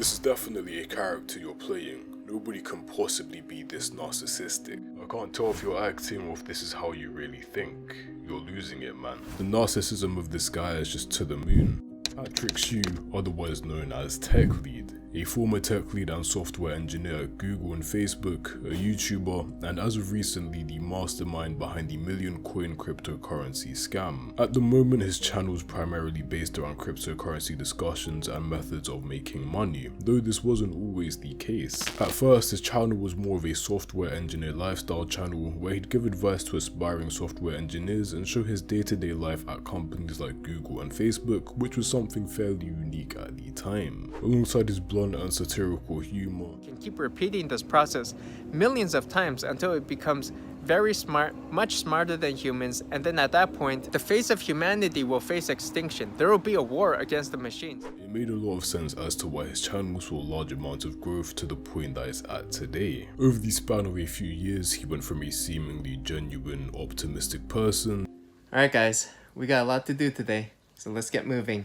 This is definitely a character you're playing. Nobody can possibly be this narcissistic. I can't tell if you're acting or if this is how you really think. You're losing it, man. The narcissism of this guy is just to the moon. Patrick Hsu, otherwise known as Tech Lead, a former tech lead and software engineer at Google and Facebook, a YouTuber, and as of recently the mastermind behind the Million Coin cryptocurrency scam. At the moment, his channel is primarily based around cryptocurrency discussions and methods of making money, though this wasn't always the case. At first, his channel was more of a software engineer lifestyle channel where he'd give advice to aspiring software engineers and show his day-to-day life at companies like Google and Facebook, which was something fairly unique at the time. Alongside his blunt and satirical humor, Can keep repeating this process millions of times until it becomes very smart, much smarter than humans, and then at that point, the face of humanity will face extinction. There will be a war against the machines. It made a lot of sense as to why his channel saw large amounts of growth to the point that it's at today. Over the span of a few years, he went from a seemingly genuine, optimistic person Alright guys, we got a lot to do today, so let's get moving.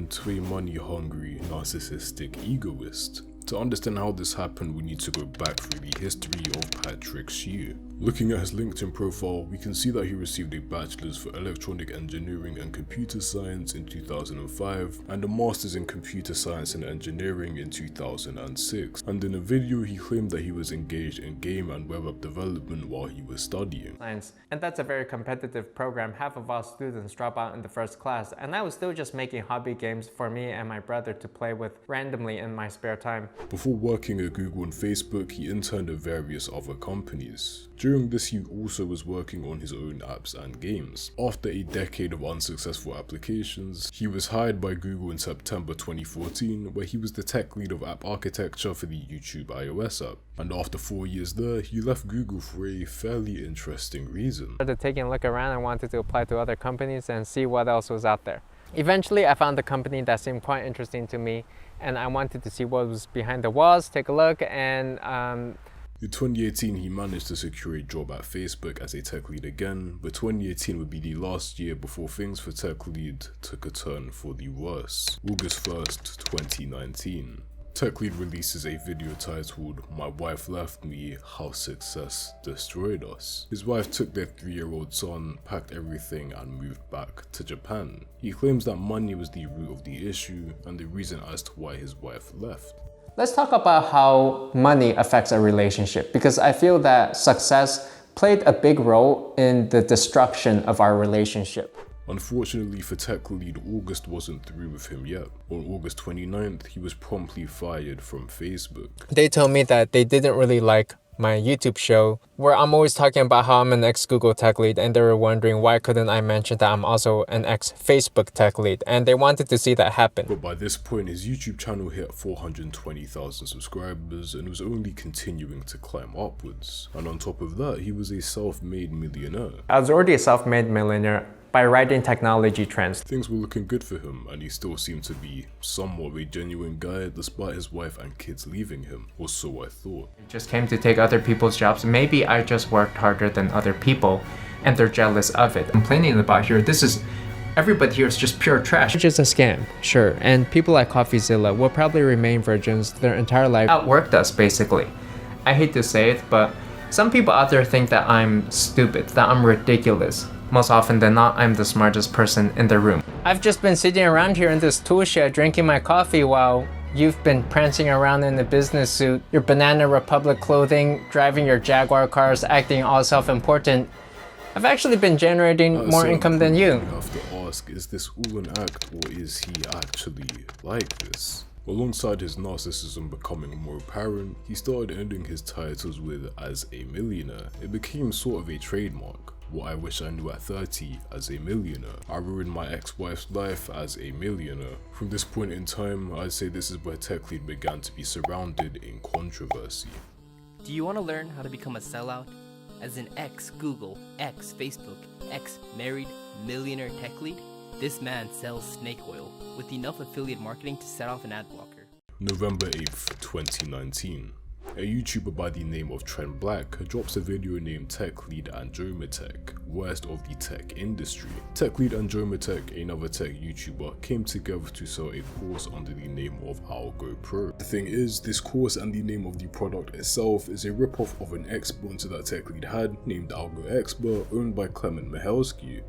to a money-hungry, narcissistic egoist. To understand how this happened, we need to go back through the history of Patrick Hsu. Looking at his LinkedIn profile, we can see that he received a bachelor's for electronic engineering and computer science in 2005 and a master's in computer science and engineering in 2006. And in a video, he claimed that he was engaged in game and web app development while he was studying. And that's a very competitive program. Half of our students drop out in the first class, and I was still just making hobby games for me and my brother to play with randomly in my spare time. Before working at Google and Facebook, he interned at various other companies. During this, he also was working on his own apps and games. After a decade of unsuccessful applications, he was hired by Google in September 2014, where he was the tech lead of app architecture for the YouTube iOS app. And after 4 years there, he left Google for a fairly interesting reason. After taking a look around, I wanted to apply to other companies and see what else was out there. Eventually, I found a company that seemed quite interesting to me, and I wanted to see what was behind the walls, take a look, and In 2018, he managed to secure a job at Facebook as a tech lead again, but 2018 would be the last year before things for tech lead took a turn for the worse. August 1st, 2019. Tech Lead releases a video titled "My Wife Left Me, How Success Destroyed Us." His wife took their 3-year-old son, packed everything and moved back to Japan. He claims that money was the root of the issue and the reason as to why his wife left. let's talk about how money affects a relationship, because I feel that success played a big role in the destruction of our relationship. Unfortunately for Tech Lead, August wasn't through with him yet. On August 29th, he was promptly fired from Facebook. They told me that they didn't really like my YouTube show, where I'm always talking about how I'm an ex-Google tech lead, and they were wondering why couldn't I mention that I'm also an ex-Facebook tech lead, and they wanted to see that happen. But by this point, his YouTube channel hit 420,000 subscribers and was only continuing to climb upwards. And on top of that, he was a self-made millionaire. I was already a self-made millionaire by writing technology trends. Things were looking good for him, and he still seemed to be somewhat of a genuine guy despite his wife and kids leaving him, or so I thought. I just came to take other people's jobs. Maybe I just worked harder than other people and they're jealous of it. Complaining about here, everybody here is just pure trash. It's just a scam, sure, and people like CoffeeZilla will probably remain virgins their entire life. Outworked us, basically. I hate to say it, but some people out there think that I'm stupid, that I'm ridiculous. Most often than not, I'm the smartest person in the room. I've just been sitting around here in this tool shed drinking my coffee while you've been prancing around in a business suit, your Banana Republic clothing, driving your Jaguar cars, acting all self-important. I've actually been generating more income than you. You have to ask, is this all an act, or is he actually like this? Alongside his narcissism becoming more apparent, he started ending his titles with "as a millionaire." It became sort of a trademark. What I wish I knew at 30 as a millionaire. I ruined my ex-wife's life as a millionaire. From this point in time, I'd say this is where Tech Lead began to be surrounded in controversy. Do you want to learn how to become a sellout? As an ex-Google, ex-Facebook, ex-married millionaire tech lead, this man sells snake oil with enough affiliate marketing to set off an ad blocker. November 8th, 2019. a YouTuber by the name of Trent Black drops a video named Tech Lead Andromatech, worst of the tech industry. Tech Lead Andromatech, another tech YouTuber, came together to sell a course under the name of Algo Pro. The thing is, this course and the name of the product itself is a ripoff of an ex-sponsor that Tech Lead had named Algo Expert, owned by Clement Mihalski.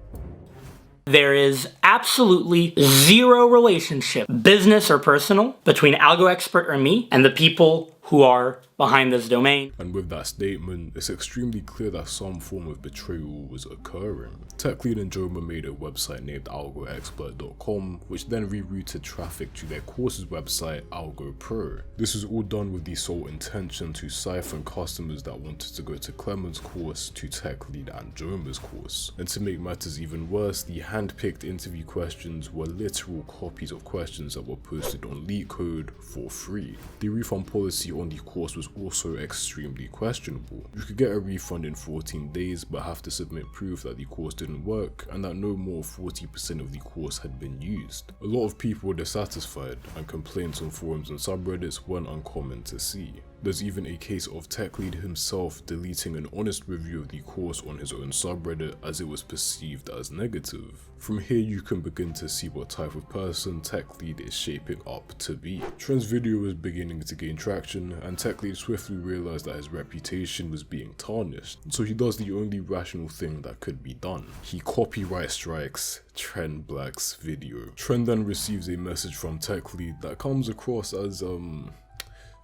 There is absolutely zero relationship, business or personal, between Algo Expert or me and the people who are behind this domain. And with that statement, it's extremely clear that some form of betrayal was occurring. Tech Lead and Joma made a website named algoexpert.com, which then rerouted traffic to their course's website, Algo Pro. This was all done with the sole intention to siphon customers that wanted to go to Clement's course to Tech Lead and Joma's course. And to make matters even worse, the hand-picked interview questions were literal copies of questions that were posted on LeetCode for free. The refund policy on the course was also extremely questionable. You could get a refund in 14 days but have to submit proof that the course didn't work and that no more 40% of the course had been used. A lot of people were dissatisfied, and complaints on forums and subreddits weren't uncommon to see. There's even a case of Tech Lead himself deleting an honest review of the course on his own subreddit as it was perceived as negative. From here you can begin to see what type of person Tech Lead is shaping up to be. Trent's video was beginning to gain traction, and Tech Lead swiftly realized that his reputation was being tarnished, so he does the only rational thing that could be done. He copyright strikes Trent Black's video. Trent then receives a message from Tech Lead that comes across as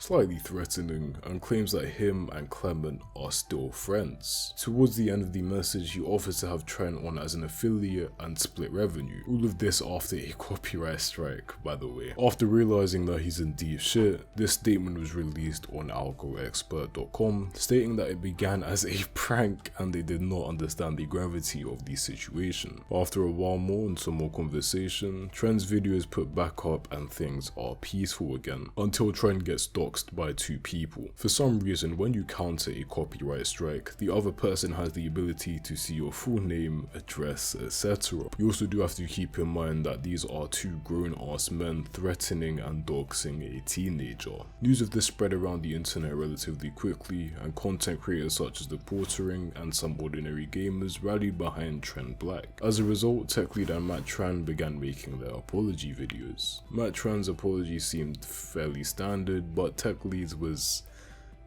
slightly threatening, and claims that him and Clement are still friends. Towards the end of the message, he offers to have Trent on as an affiliate and split revenue. All of this after a copyright strike, by the way. After realizing that he's in deep shit, this statement was released on algoexpert.com, stating that it began as a prank and they did not understand the gravity of the situation. After a while more and some more conversation, Trent's video is put back up and things are peaceful again, until Trent gets doxxed by two people. For some reason, when you counter a copyright strike, the other person has the ability to see your full name, address, etc. You also do have to keep in mind that these are two grown-ass men threatening and doxing a teenager. News of this spread around the internet relatively quickly, and content creators such as The Portering and some ordinary gamers rallied behind Trent Black. As a result, Tech Lead and Matt Tran began making their apology videos. Matt Tran's apology seemed fairly standard, but Tech Lead's was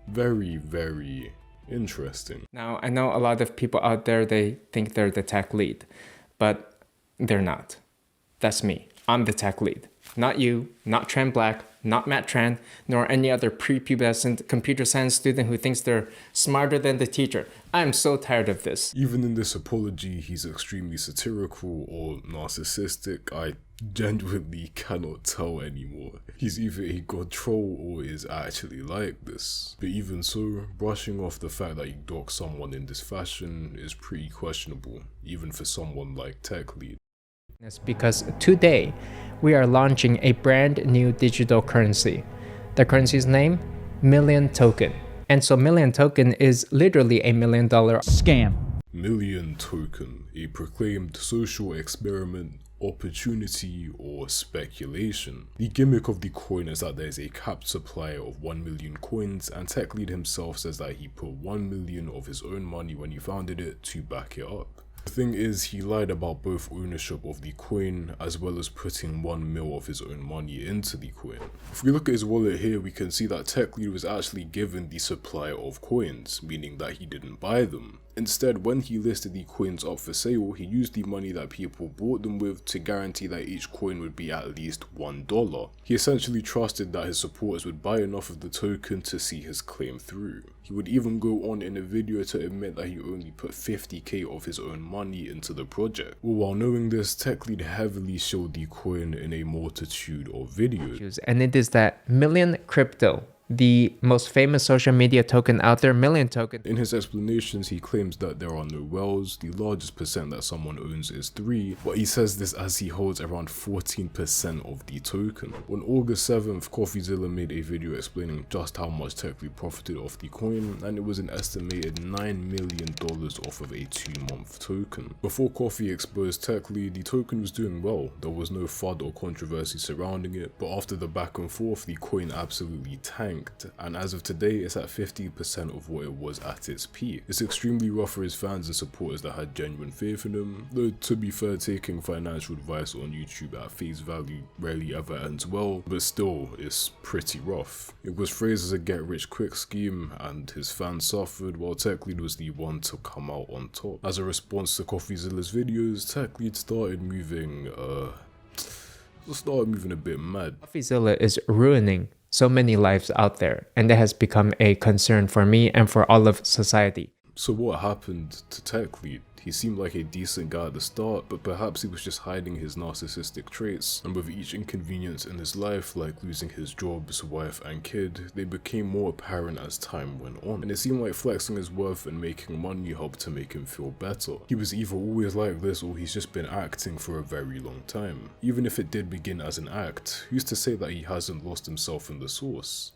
very interesting. Now, I know a lot of people out there, they think they're the tech lead, but they're not. That's me. I'm the tech lead. Not you, not Trent Black, not Matt Tran, nor any other prepubescent computer science student who thinks they're smarter than the teacher. I'm so tired of this. Even in this apology, he's extremely satirical or narcissistic. I genuinely cannot tell anymore. He's either a god troll or is actually like this. But even so, brushing off the fact that he doxed someone in this fashion is pretty questionable, even for someone like Tech Lead. Because today we are launching a brand new digital currency. The currency's name? Million Token. And so Million Token is literally $1 million scam. Million Token, a proclaimed social experiment, opportunity, or speculation. The gimmick of the coin is that there is a capped supply of 1 million coins, and Tech Lead himself says that he put 1 million of his own money when he founded it to back it up. The thing is, he lied about both ownership of the coin as well as putting 1 mil of his own money into the coin. If we look at his wallet here, we can see that Tech Lead was actually given the supply of coins, meaning that he didn't buy them. Instead, when he listed the coins up for sale, he used the money that people bought them with to guarantee that each coin would be at least $1. He essentially trusted that his supporters would buy enough of the token to see his claim through. He would even go on in a video to admit that he only put 50k of his own money into the project. All while knowing this, Tech Lead heavily showed the coin in a multitude of videos. And it is that Million Crypto, the most famous social media token out there, Million Token. In his explanations, he claims that there are no whales, the largest percent that someone owns is 3, but he says this as he holds around 14% of the token. On August 7th, CoffeeZilla made a video explaining just how much Tech Lead profited off the coin, and it was an estimated $9 million off of a 2-month token. Before Coffee exposed Tech Lead, the token was doing well. There was no FUD or controversy surrounding it, but after the back and forth, the coin absolutely tanked, tanked, and as of today it's at 50% of what it was at its peak. It's extremely rough for his fans and supporters that had genuine faith in him, though to be fair, taking financial advice on YouTube at face value rarely ever ends well, but still it's pretty rough. It was phrased as a get rich quick scheme, and his fans suffered while TechLead was the one to come out on top. As a response to CoffeeZilla's videos, TechLead started moving a bit mad. CoffeeZilla is ruining so many lives out there, and that has become a concern for me and for all of society. So what happened to TechLead? He seemed like a decent guy at the start, but perhaps he was just hiding his narcissistic traits, and with each inconvenience in his life, like losing his job, his wife and kid, they became more apparent as time went on, and it seemed like flexing his worth and making money helped to make him feel better. He was either always like this or he's just been acting for a very long time. Even if it did begin as an act, who's to say that he hasn't lost himself in the source?